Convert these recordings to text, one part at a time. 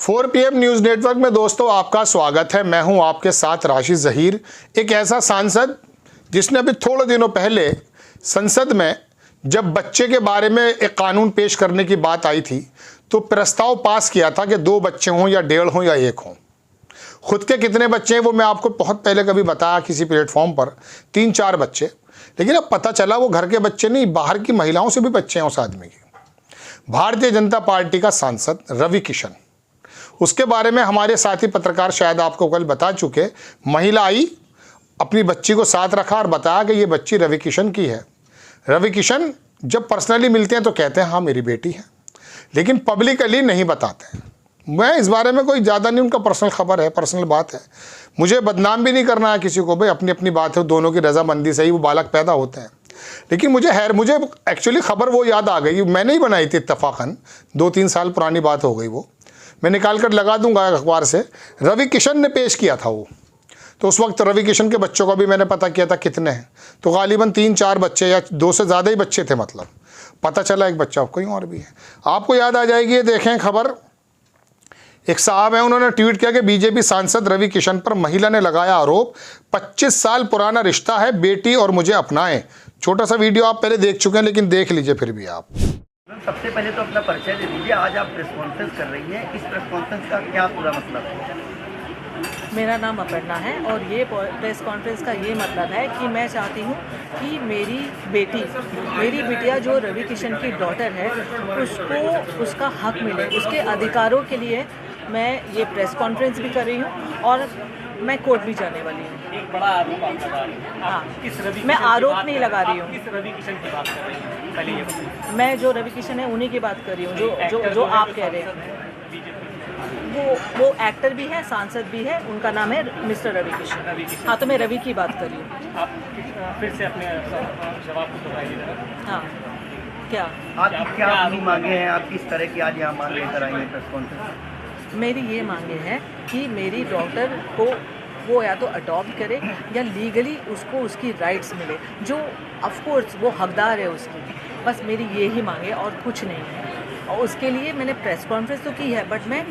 4 PM news network में दोस्तों आपका स्वागत है। मैं हूं आपके साथ राशिद ज़हीर। एक ऐसा सांसद जिसने अभी थोड़े दिनों पहले संसद में जब बच्चे के बारे में एक कानून पेश करने की बात आई थी तो प्रस्ताव पास किया था कि 2 बच्चे हों या 1.5 हों या 1 हों। खुद के कितने बच्चे हैं वो मैं आपको बहुत पहले कभी बताया किसी प्लेटफॉर्म पर, 3-4 बच्चे, लेकिन अब पता चला वो घर के बच्चे नहीं, बाहर की महिलाओं से भी बच्चे हैं उस आदमी के। भारतीय जनता पार्टी का सांसद रवि किशन, उसके बारे में हमारे साथी पत्रकार शायद आपको कल बता चुके। महिला आई, अपनी बच्ची को साथ रखा और बताया कि ये बच्ची रवि किशन की है। रवि किशन जब पर्सनली मिलते हैं तो कहते हैं हाँ मेरी बेटी है, लेकिन पब्लिकली नहीं बताते हैं। मैं इस बारे में कोई ज़्यादा नहीं, उनका पर्सनल खबर है, पर्सनल बात है, मुझे बदनाम भी नहीं करना है किसी को, भाई अपनी अपनी बात है, दोनों की रजामंदी से ही वो बालक पैदा होते हैं। लेकिन मुझे एक्चुअली खबर वो याद आ गई, मैंने ही बनाई थी इत्तफाकन, 2-3 साल पुरानी बात हो गई, वो मैं निकाल कर लगा दूंगा अखबार से। रवि किशन ने पेश किया था वो, तो उस वक्त रवि किशन के बच्चों का भी मैंने पता किया था कितने हैं, तो गालिबन 3-4 बच्चे या 2 से ज़्यादा ही बच्चे थे, मतलब पता चला एक बच्चा कहीं और भी है। आपको याद आ जाएगी, ये देखें खबर। एक साहब है, उन्होंने ट्वीट किया कि बीजेपी सांसद रवि किशन पर महिला ने लगाया आरोप, 25 साल पुराना रिश्ता है, बेटी और मुझे अपनाएं। छोटा सा वीडियो आप पहले देख चुके हैं, लेकिन देख लीजिए फिर भी आप। सबसे पहले तो अपना परिचय दे दीजिए। आज आप प्रेस कॉन्फ्रेंस कर रही हैं, इस प्रेस कॉन्फ्रेंस का क्या पूरा मतलब है? मेरा नाम अपर्णा है और ये प्रेस कॉन्फ्रेंस का ये मतलब है कि मैं चाहती हूँ कि मेरी बिटिया जो रवि किशन की डॉटर है उसको उसका हक मिले, उसके अधिकारों के लिए मैं ये प्रेस कॉन्फ्रेंस भी कर रही हूँ और मैं कोर्ट भी जाने वाली हूँ। एक बड़ा आरोप आप लगा रही हैं। हाँ, किस रवि मैं किशन की आरोप बात नहीं कर लगा रही रही हूँ? हूँ। किस रवि किशन की बात कर रही हैं? पहले ये बताइए। मैं जो रवि किशन है उन्हीं की बात कर रही हूँ, जो आप कह रहे हैं। वो एक्टर भी है, सांसद भी है, उनका नाम है मिस्टर रवि किशन। हाँ, तो मैं रवि की बात कर रही हूँ। आप फिर से अपने जवाब को दोहराइए। हाँ, क्या आप क्या अपनी मांगे हैं? आप किस तरह की आज यहाँ मांग लेकर आई हैं प्रेस कॉन्फ्रेंस? मेरी ये मांगे हैं कि मेरी डॉटर को वो या तो अडॉप्ट करे या लीगली उसको उसकी राइट्स मिले, जो ऑफ कोर्स वो हकदार है उसकी। बस मेरी ये ही मांगे और कुछ नहीं है। और उसके लिए मैंने प्रेस कॉन्फ्रेंस तो की है, बट मैं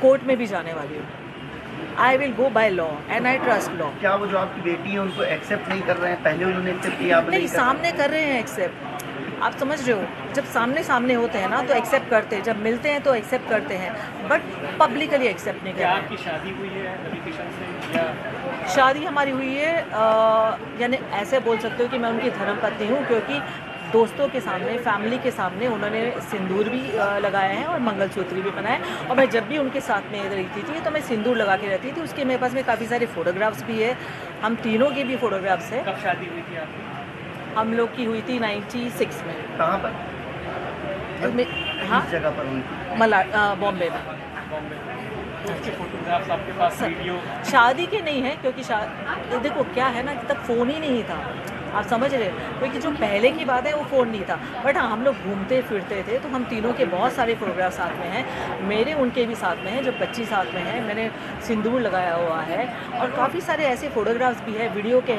कोर्ट में भी जाने वाली हूँ। I will go by law and I trust law. क्या वो जो आपकी बेटी है उनको एक्सेप्ट नहीं कर रहे हैं? पहले उन्होंने एक्सेप्ट किया, आप नहीं, सामने कर रहे हैं एक्सेप्ट। आप समझ रहे हो, जब सामने होते हैं ना तो एक्सेप्ट करते हैं, जब मिलते हैं तो एक्सेप्ट करते हैं, बट पब्लिकली एक्सेप्ट नहीं करते। क्या आपकी शादी हुई है रवि किशन से या? शादी हमारी हुई है, यानी ऐसे बोल सकते हो कि मैं उनकी धर्मपत्नी हूँ, क्योंकि दोस्तों के सामने, फैमिली के सामने उन्होंने सिंदूर भी लगाया है और मंगलसूत्र भी बनाया। और मैं जब भी उनके साथ में रहती थी तो मैं सिंदूर लगा के रहती थी। उसके मेरे पास में काफ़ी सारे फ़ोटोग्राफ्स भी है, हम तीनों के भी फ़ोटोग्राफ्स है। कब शादी हुई थी आपकी? हम लोग की हुई थी 96 में। कहाँ पर? हाँ, किस जगह पर हुई थी? बॉम्बे में। बॉम्बे में। उसके फोटोग्राफ्स आपके पास, वीडियो? शादी के नहीं है, क्योंकि देखो क्या है ना कि तब फ़ोन ही नहीं था, आप समझ रहे हो, क्योंकि जो पहले की बात है वो फ़ोन नहीं था। बट हाँ, हम लोग घूमते फिरते थे, तो हम तीनों के बहुत सारे फोटोग्राफ साथ में हैं। मेरे उनके भी साथ में हैं, जब बच्ची साथ में है, मैंने सिंदूर लगाया हुआ है। और काफ़ी सारे ऐसे फ़ोटोग्राफ्स भी है वीडियो के।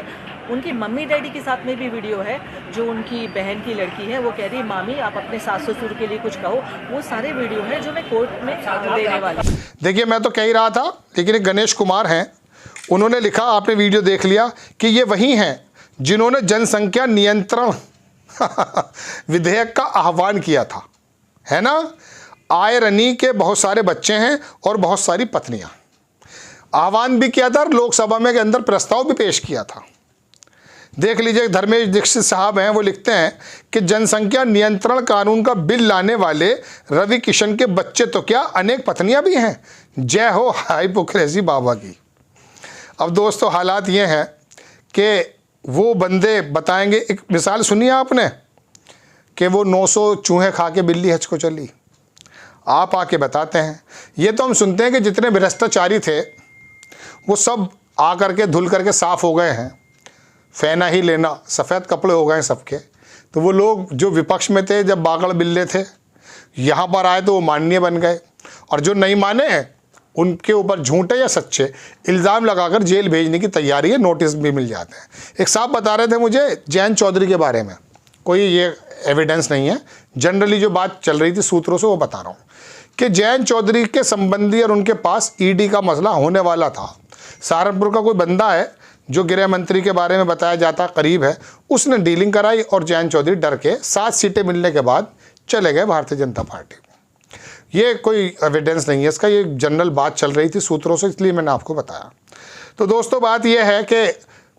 उनकी मम्मी डैडी के साथ में भी वीडियो है, जो उनकी बहन की लड़की है, वो कह रही मामी आप अपने सास ससुर के लिए कुछ कहो। वो सारे वीडियो हैं जो मैं कोर्ट में देने वाली। देखिए, मैं तो कह ही रहा था, लेकिन एक गणेश कुमार हैं, उन्होंने लिखा, आपने वीडियो देख लिया, कि ये वही हैं जिन्होंने जनसंख्या नियंत्रण विधेयक का आह्वान किया था, है ना। आयरनी के बहुत सारे बच्चे हैं और बहुत सारी पत्नियां। आह्वान भी किया था और लोकसभा में के अंदर प्रस्ताव भी पेश किया था। देख लीजिए, धर्मेश दीक्षित साहब हैं, वो लिखते हैं कि जनसंख्या नियंत्रण कानून का बिल लाने वाले रवि किशन के बच्चे तो क्या, अनेक पत्नियां भी हैं। जय हो हाइपोक्रेसी बाबा की। अब दोस्तों, हालात ये हैं कि वो बंदे बताएंगे, एक मिसाल सुनिए आपने, कि वो 900 चूहे खा के बिल्ली हज को चली। आप आके बताते हैं, ये तो हम सुनते हैं कि जितने भ्रष्टाचारी थे वो सब आकर के धुल करके साफ़ हो गए हैं, फैना ही लेना, सफ़ेद कपड़े हो गए सबके। तो वो लोग जो विपक्ष में थे, जब बागड़ बिल्ले थे, यहाँ पर आए तो वो माननीय बन गए, और जो नहीं माने उनके ऊपर झूठे या सच्चे इल्ज़ाम लगाकर जेल भेजने की तैयारी है, नोटिस भी मिल जाते हैं। एक साहब बता रहे थे मुझे जयंत चौधरी के बारे में, कोई ये एविडेंस नहीं है, जनरली जो बात चल रही थी सूत्रों से वो बता रहा हूँ, कि जयंत चौधरी के संबंधी और उनके पास ईडी का मसला होने वाला था। सहारनपुर का कोई बंदा है जो गृह मंत्री के बारे में बताया जाता करीब है, उसने डीलिंग कराई और जयंत चौधरी डर के 7 सीटें मिलने के बाद चले गए भारतीय जनता पार्टी में। ये कोई एविडेंस नहीं है इसका, ये जनरल बात चल रही थी सूत्रों से, इसलिए मैंने आपको बताया। तो दोस्तों बात यह है कि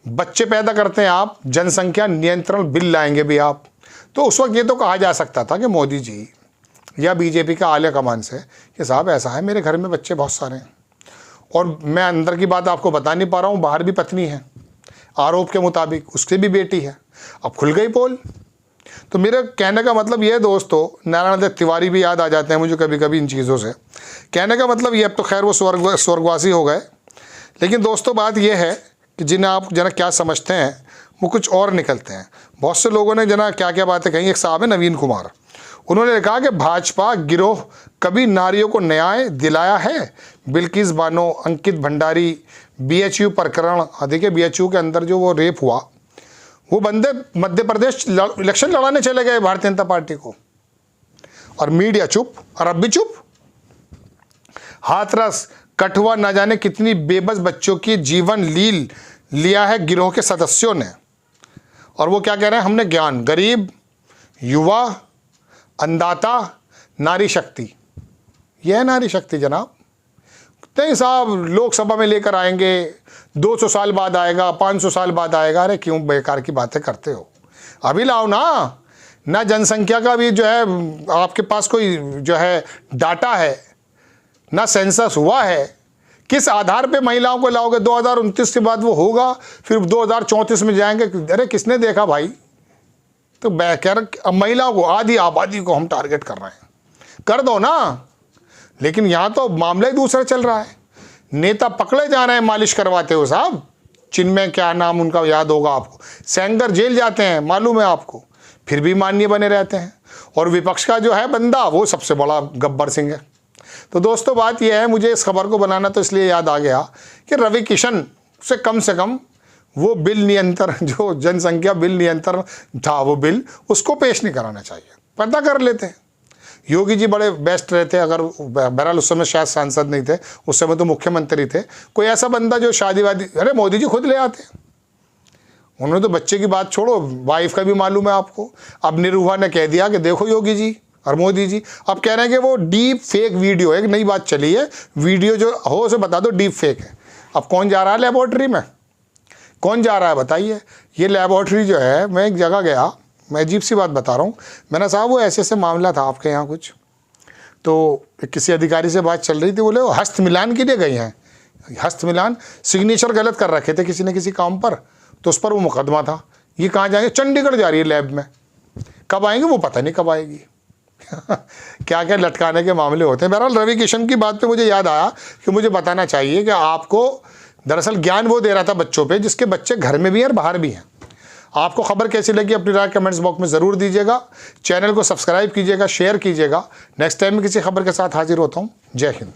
बच्चे पैदा करते हैं आप, जनसंख्या नियंत्रण बिल लाएंगे भी आप, तो उस वक्त ये तो कहा जा सकता था कि मोदी जी या बीजेपी का आला कमान से कि साहब ऐसा है मेरे घर में बच्चे बहुत सारे हैं और मैं अंदर की बात आपको बता नहीं पा रहा हूँ, बाहर भी पत्नी है, आरोप के मुताबिक उसकी भी बेटी है, अब खुल गई पोल। तो मेरे कहने का मतलब ये दोस्तों, नारायण दत्त तिवारी भी याद आ जाते हैं मुझे कभी कभी इन चीज़ों से। कहने का मतलब ये, अब तो खैर वो स्वर्गवासी हो गए, लेकिन दोस्तों बात ये है कि जिन्हें आप जना क्या समझते हैं वो कुछ और निकलते हैं। बहुत से लोगों ने जना क्या क्या बातें कही। एक साहब है नवीन कुमार, उन्होंने कहा कि भाजपा गिरोह कभी नारियों को न्याय दिलाया है? बिल्किस बानो, अंकित भंडारी, बीएचयू प्रकरण, देखिए बीएचयू के अंदर जो वो रेप हुआ, वो बंदे मध्य प्रदेश इलेक्शन लड़ाने चले गए भारतीय जनता पार्टी को, और मीडिया चुप और अब भी चुप। हाथरस, कठुआ, न जाने कितनी बेबस बच्चों की जीवन लील लिया है गिरोह के सदस्यों ने, और वो क्या कह रहे हैं, हमने ज्ञान, गरीब, युवा, अन्नदाता, नारी शक्ति। यह है नारी शक्ति जनाब। नहीं साहब लोकसभा में लेकर आएंगे, 200 साल बाद आएगा, 500 साल बाद आएगा। अरे क्यों बेकार की बातें करते हो, अभी लाओ ना जनसंख्या का भी जो है आपके पास कोई जो है डाटा है, ना सेंसस हुआ है, किस आधार पे महिलाओं को लाओगे? 2029 के बाद वो होगा, फिर 2034 में जाएंगे। अरे किसने देखा भाई? तो अब महिलाओं को, आधी आबादी को हम टारगेट कर रहे हैं, कर दो ना। लेकिन यहाँ तो मामला ही दूसरा चल रहा है, नेता पकड़े जा रहे हैं मालिश करवाते हो साहब। चिन्मय, क्या नाम उनका याद होगा आपको, सेंगर जेल जाते हैं, मालूम है आपको, फिर भी माननीय बने रहते हैं। और विपक्ष का जो है बंदा वो सबसे बड़ा गब्बर सिंह है। तो दोस्तों बात यह है, मुझे इस खबर को बनाना तो इसलिए याद आ गया कि रवि किशन से कम वो बिल नियंत्रण, जो जनसंख्या बिल नियंत्रण था, वो बिल उसको पेश नहीं कराना चाहिए। पता कर लेते हैं, योगी जी बड़े बेस्ट रहते, अगर बहरहाल उस समय शायद सांसद नहीं थे, उस समय तो मुख्यमंत्री थे, कोई ऐसा बंदा जो शादीवादी, अरे मोदी जी खुद ले आते, उन्होंने तो बच्चे की बात छोड़ो, वाइफ का भी मालूम है आपको। अब निरुहा ने कह दिया कि देखो योगी जी और मोदी जी, अब कह रहे हैं कि वो डीप फेक वीडियो, एक नई बात चली है, वीडियो जो हो उसे बता दो डीप फेक है। अब कौन जा रहा है लेबोरेटरी में, कौन जा रहा है बताइए? ये लेबोरेटरी जो है, मैं एक जगह गया, मैं अजीब सी बात बता रहा हूँ, मैंने साहब वो ऐसे मामला था आपके यहाँ कुछ, तो किसी अधिकारी से बात चल रही थी, बोले वो हस्त मिलान के लिए गए हैं। हस्त मिलान, सिग्नेचर गलत कर रखे थे किसी ने किसी काम पर, तो उस पर वो मुकदमा था। ये कहाँ जाएंगे? चंडीगढ़ जा रही है लैब में, कब आएंगे वो पता नहीं कब आएगी। क्या क्या लटकाने के मामले होते हैं। बहरहाल रवि किशन की बात पे मुझे याद आया कि मुझे बताना चाहिए कि आपको दरअसल ज्ञान वो दे रहा था बच्चों पे जिसके बच्चे घर में भी हैं और बाहर भी हैं। आपको खबर कैसी लगी अपनी राय कमेंट्स बॉक्स में ज़रूर दीजिएगा। चैनल को सब्सक्राइब कीजिएगा, शेयर कीजिएगा। नेक्स्ट टाइम में किसी खबर के साथ हाजिर होता हूँ। जय हिंद।